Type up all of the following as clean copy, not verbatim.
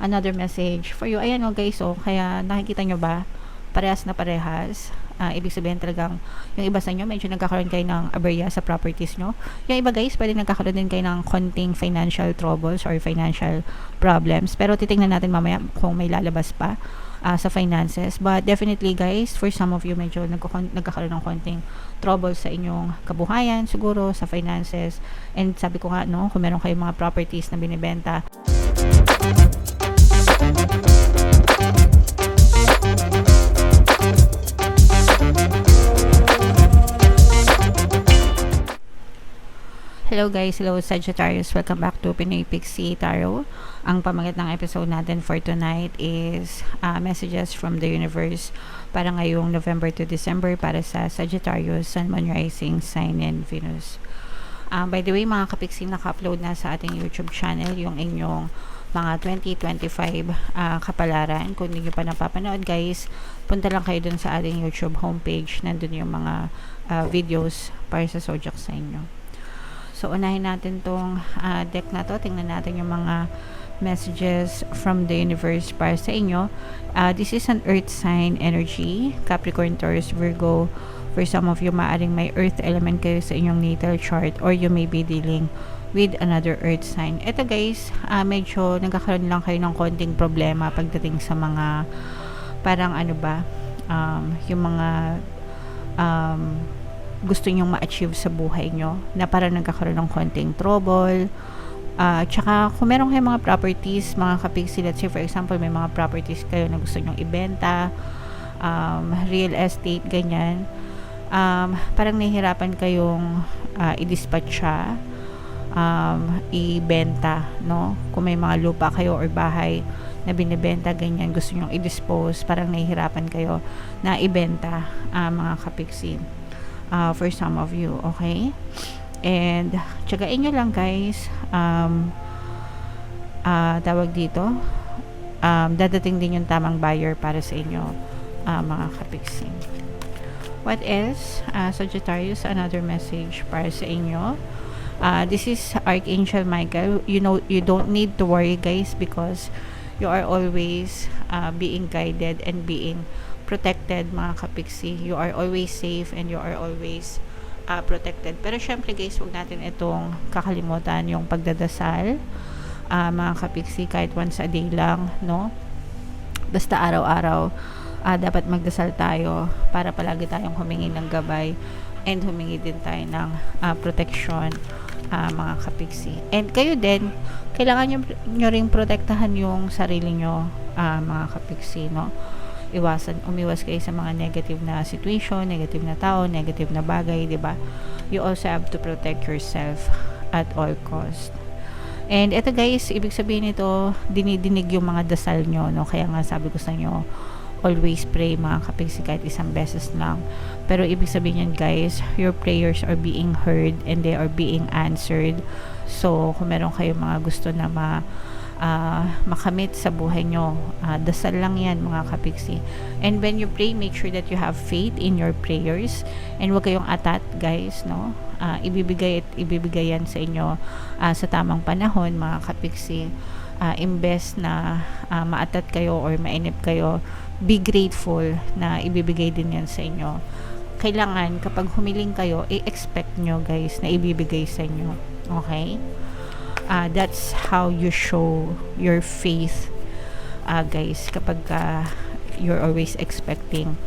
another message for you. Ayan o guys, kaya nakikita nyo ba? Parehas na parehas. Ibig sabihin talagang yung iba sa inyo medyo nagkakaroon kayo ng aberya sa properties nyo. Yung iba guys, pwede nagkakaroon din kayo ng konting financial troubles or financial problems. Pero titingnan natin mamaya kung may lalabas pa sa finances. But definitely guys, for some of you medyo nagkakaroon ng konting trouble sa inyong kabuhayan, siguro sa finances. And sabi ko nga, no, kung meron kayong mga properties na binibenta, hello guys, hello Sagittarius, welcome back to Pinoy Pixie Tarot. Ang pamagat ng episode natin for tonight is messages from the universe para ngayong November to December para sa Sagittarius, Sun, Moon, Rising, Sign, and Venus. By the way mga kapixie, naka-upload na sa ating YouTube channel yung inyong mga 2025 kapalaran. Kung hindi nyo pa napapanood guys, punta lang kayo dun sa ating YouTube homepage, nandun yung mga videos para sa zodiac sign nyo. So, unahin natin tong deck na to. Tingnan natin yung mga messages from the universe para sa inyo. This is an earth sign energy. Capricorn, Taurus, Virgo. For some of you, maaring may earth element kayo sa inyong natal chart or you may be dealing with another earth sign. Ito guys, medyo nagkakaroon lang kayo ng konting problema pagdating sa mga parang ano ba, yung mga gusto nyong ma-achieve sa buhay nyo na parang nagkakaroon ng konting trouble. Tsaka kung meron kayong mga properties, mga kapixie, let's say for example may mga properties kayo na gusto nyong ibenta, real estate, ganyan, parang nahihirapan kayong i-dispatch siya, ibenta, no? Kung may mga lupa kayo or bahay na binibenta, ganyan, gusto nyong i-dispose, parang nahihirapan kayo na ibenta, mga kapixie. For some of you, okay? And tsagain nyo lang guys, tawag dito, dadating din yung tamang buyer para sa inyo, mga kapixie. What else? Sagittarius, another message para sa inyo. This is Archangel Michael. You know, you don't need to worry guys because you are always being guided and being protected, mga kapixie. You are always safe and you are always protected. Pero syempre guys, huwag natin itong kakalimutan yung pagdadasal, mga kapixie, kahit once a day lang, no? Basta araw-araw dapat magdasal tayo para palagi tayong humingi ng gabay and humingi din tayo ng protection, mga kapixie. And kayo din, kailangan nyo ring protektahan yung sarili nyo, mga kapixie, no? Umiwas kayo sa mga negative na situation, negative na tao, negative na bagay, di ba? You also have to protect yourself at all cost. And ito guys, ibig sabihin nito, dinidinig yung mga dasal nyo, no? Kaya nga sabi ko sa inyo, always pray, mga kapixie, kahit isang beses lang. Pero ibig sabihin yan guys, your prayers are being heard and they are being answered. So, kung meron kayong mga gusto na makamit sa buhay nyo, dasal lang yan, mga kapixie. And when you pray, make sure that you have faith in your prayers and huwag kayong atat guys, no? Ibibigay yan sa inyo sa tamang panahon, mga kapixie. Imbes na maatat kayo or mainip kayo, be grateful na ibibigay din yan sa inyo. Kailangan kapag humiling kayo, i-expect nyo guys na ibibigay sa inyo, okay? That's how you show your faith, guys, kapag you're always expecting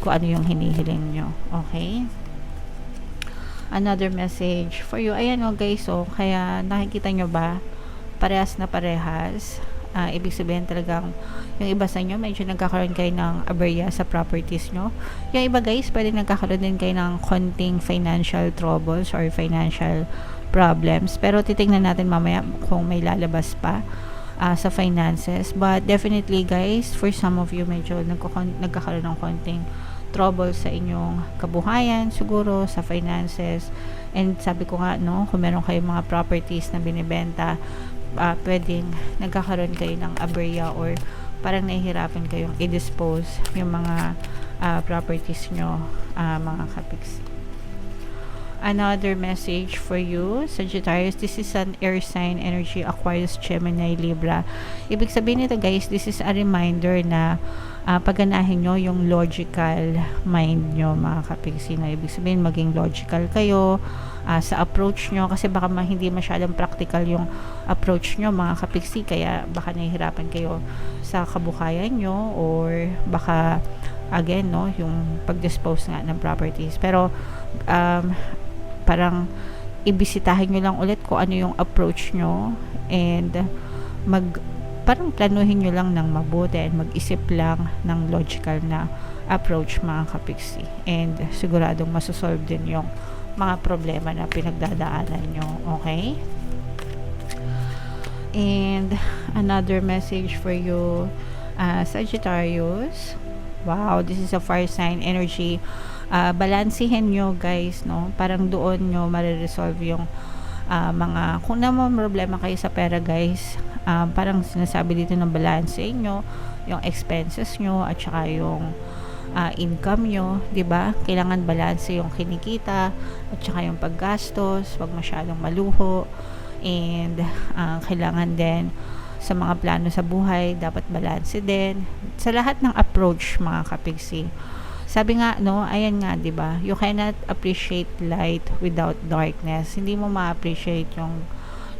kung ano yung hinihiling nyo, okay? Another message for you. Ayan guys, kaya nakikita nyo ba? Parehas na parehas. Ibig sabihin talagang yung iba sa inyo medyo nagkakaroon kayo ng aberya sa properties nyo. Yung iba guys, pwede nagkakaroon din kayo ng konting financial troubles or financial problems. Pero titingnan natin mamaya kung may lalabas pa sa finances. But definitely guys, for some of you medyo nagkakaroon ng konting trouble sa inyong kabuhayan, siguro sa finances. And sabi ko nga, no, kung meron kayong mga properties na binibenta, pwedeng nagkakaroon kayo ng aberya or parang nahihirapan kayong i-dispose yung mga properties nyo, mga kapixie. Another message for you, Sagittarius. This is an air sign energy, Aquarius, Gemini, Libra. Ibig sabihin nito guys, this is a reminder na paganahin nyo yung logical mind nyo, mga kapigsi. Na ibig sabihin maging logical kayo sa approach nyo, kasi baka hindi masyadong practical yung approach nyo, mga kapigsi, kaya baka nahihirapan kayo sa kabuhayan nyo, or baka again, no, yung pag-dispose nga ng properties. Pero parang ibisitahin nyo lang ulit kung ano yung approach nyo, and parang planuhin nyo lang ng mabuti, and mag-isip lang ng logical na approach, mga kapigsi, and siguradong masosolve din yung mga problema na pinagdadaanan nyo. Okay? And another message for you, Sagittarius. Wow, this is a fire sign energy. Balansihin nyo guys, no? Parang doon nyo mariresolve yung mga, kung naman problema kayo sa pera guys, parang sinasabi dito ng balance nyo, yung expenses nyo, at saka yung income nyo, 'di ba? Kailangan balance yung kinikita at saka yung paggastos, wag masyadong maluho, and kailangan din sa mga plano sa buhay, dapat balance din sa lahat ng approach, mga kapigsi. Sabi nga, no, ayan nga, 'di ba? You cannot appreciate light without darkness. Hindi mo ma-appreciate yung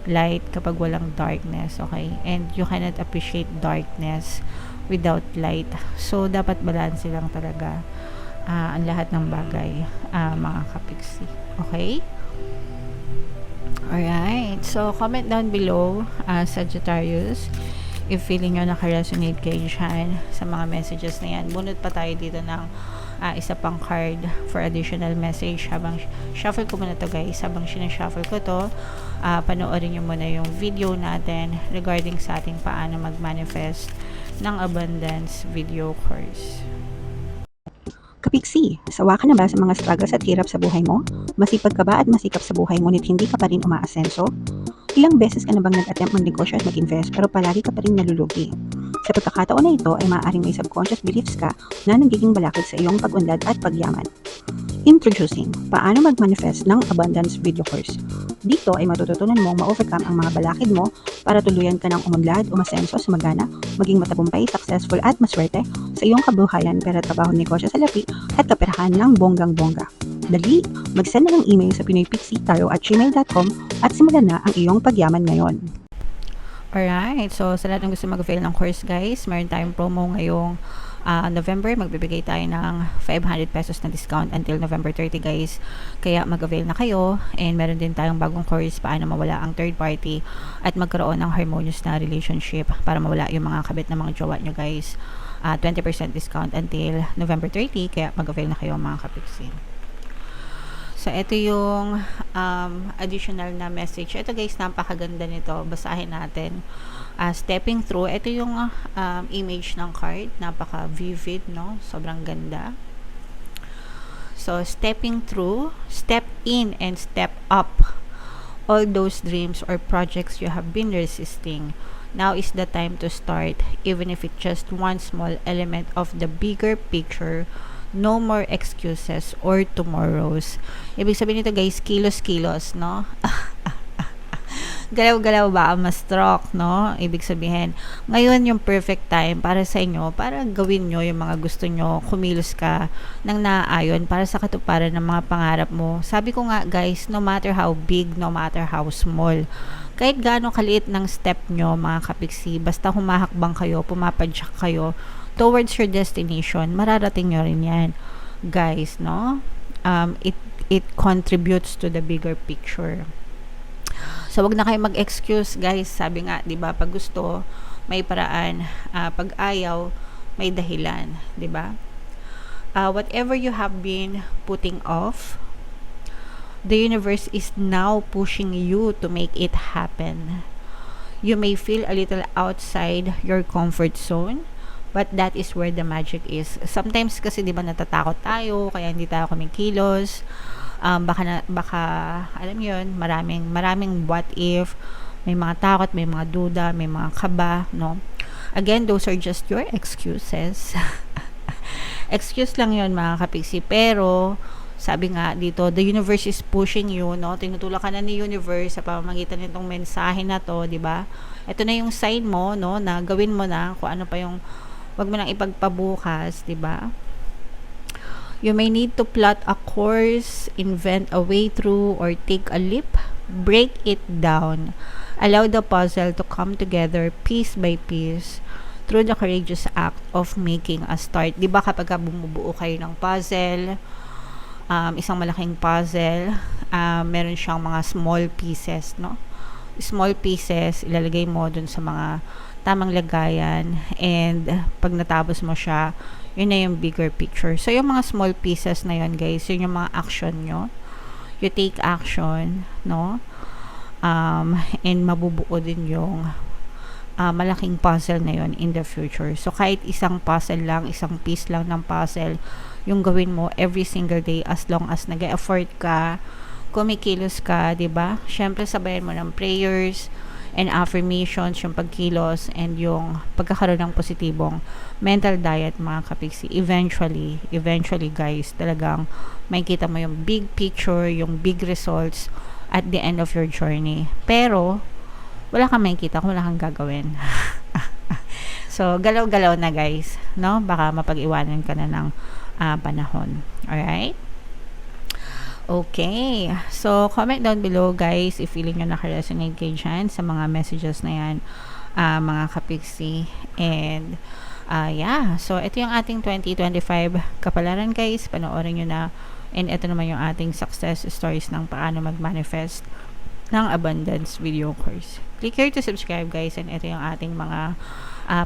light kapag walang darkness, okay? And you cannot appreciate darkness without light. So dapat balance lang talaga ang lahat ng bagay, mga kapigsi. Okay? Alright. So comment down below, Sagittarius, if feeling nyo naka-resonate kayo dyan sa mga messages na yan. Bunot pa tayo dito ng isa pang card for additional message. Habang shuffle ko muna to guys, habang sinashuffle ko to, panoorin nyo muna yung video natin regarding sa ating paano mag-manifest ng abundance video course. Kapigsi, sawa ka na ba sa mga struggles at hirap sa buhay mo? Masipag ka ba at masikap sa buhay ngunit hindi ka pa rin umaasenso? Ilang beses ka na bang nag-attempt mag-negosyo at mag-invest pero palagi ka pa rin nalulugi? Sa pagkakataon na ito ay maaaring may subconscious beliefs ka na nagiging balakid sa iyong pag-unlad at pagyaman. Introducing, paano mag-manifest ng abundance video course. Dito ay matututunan mong ma-overcome ang mga balakid mo para tuluyan ka ng umunlad, umasenso, sumagana, maging matagumpay, successful at maswerte sa iyong kabuhayan, pera, trabaho, negosyo, salapi at kaperahan ng bonggang-bongga. Dali, mag-send na ng email sa pinoypixitaro@gmail.com at simulan na ang iyong pagyaman ngayon. Alright, so sa lahat ng gusto mag-avail ng course guys, meron tayong promo ngayong November. Magbibigay tayo ng 500 pesos na discount until November 30 guys, kaya mag-avail na kayo. And meron din tayong bagong course, paano mawala ang third party at magkaroon ng harmonious na relationship para mawala yung mga kabit na mga jowa nyo guys. 20% discount until November 30, kaya mag-avail na kayo mga kapigsin. So, ito yung additional na message. Ito guys, napakaganda nito. Basahin natin. Stepping through. Ito yung image ng card. Napaka-vivid, no? Sobrang ganda. So, stepping through. Step in and step up. All those dreams or projects you have been resisting. Now is the time to start, even if it's just one small element of the bigger picture. No more excuses or tomorrows. Ibig sabihin nito guys, kilos-kilos, no? Galaw-galaw ba ang ma-stroke, no? Ibig sabihin, ngayon yung perfect time para sa inyo, para gawin nyo yung mga gusto nyo, kumilos ka ng naaayon para sa katuparan ng mga pangarap mo. Sabi ko nga guys, no matter how big, no matter how small, kahit gaano kaliit ng step nyo, mga kapigsi, basta humahakbang kayo, pumapadyak kayo towards your destination, mararating nyo rin yan guys, no? It contributes to the bigger picture. So wag na kayo mag-excuse guys. Sabi nga, 'di ba, pag gusto may paraan, pag ayaw may dahilan, 'di ba? Whatever you have been putting off, the universe is now pushing you to make it happen. You may feel a little outside your comfort zone, but that is where the magic is. Sometimes kasi 'di ba natatakot tayo kaya hindi tayo kumikilos. Baka alam 'yun, maraming what if, may mga takot, may mga duda, may mga kaba, no? Again, those are just your excuses. Excuse lang 'yun mga kapigsi, pero sabi nga dito, the universe is pushing you, no? Tinutulak ka na ni universe sa pamamagitan nitong mensahe na to, di ba? Ito na yung sign mo, no, na gawin mo na kung ano pa yung wag mo nang ipagpabukas, di ba? You may need to plot a course, invent a way through, or take a leap. Break it down. Allow the puzzle to come together piece by piece through the courageous act of making a start. Di ba kapag bumubuo kayo ng puzzle, isang malaking puzzle, meron siyang mga small pieces, no? Small pieces, ilalagay mo dun sa mga tamang lagayan, and pag natapos mo siya, yun na yung bigger picture. So, yung mga small pieces na yun, guys, yun yung mga action nyo. You take action, no? And mabubuo din yung malaking puzzle na yun in the future. So, kahit isang puzzle lang, isang piece lang ng puzzle, yung gawin mo every single day as long as nag-effort ka, kumikilos ka, 'di ba? Syempre sabayan mo ng prayers and affirmations, yung pagkilos and yung pagkakaroon ng positibong mental diet, mga kapiksi. Eventually guys, talagang makikita mo yung big picture, yung big results at the end of your journey. Pero wala kang makikita kung wala kang gagawin. So, galaw-galaw na guys, no? Baka mapag-iwanan ka na ng panahon. Alright? Okay. So, comment down below guys if feeling nyo naka-resonate kayo dyan sa mga messages na yan, mga kapiksi. And, yeah. So, ito yung ating 2025 kapalaran guys. Panoorin nyo na. And ito naman yung ating success stories ng paano mag-manifest ng abundance video course. Click here to subscribe guys. And ito yung ating mga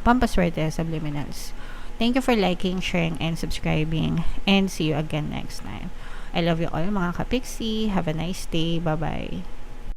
pampaswerte subliminals. Thank you for liking, sharing, and subscribing. And see you again next time. I love you all mga kapiksi. Have a nice day. Bye-bye.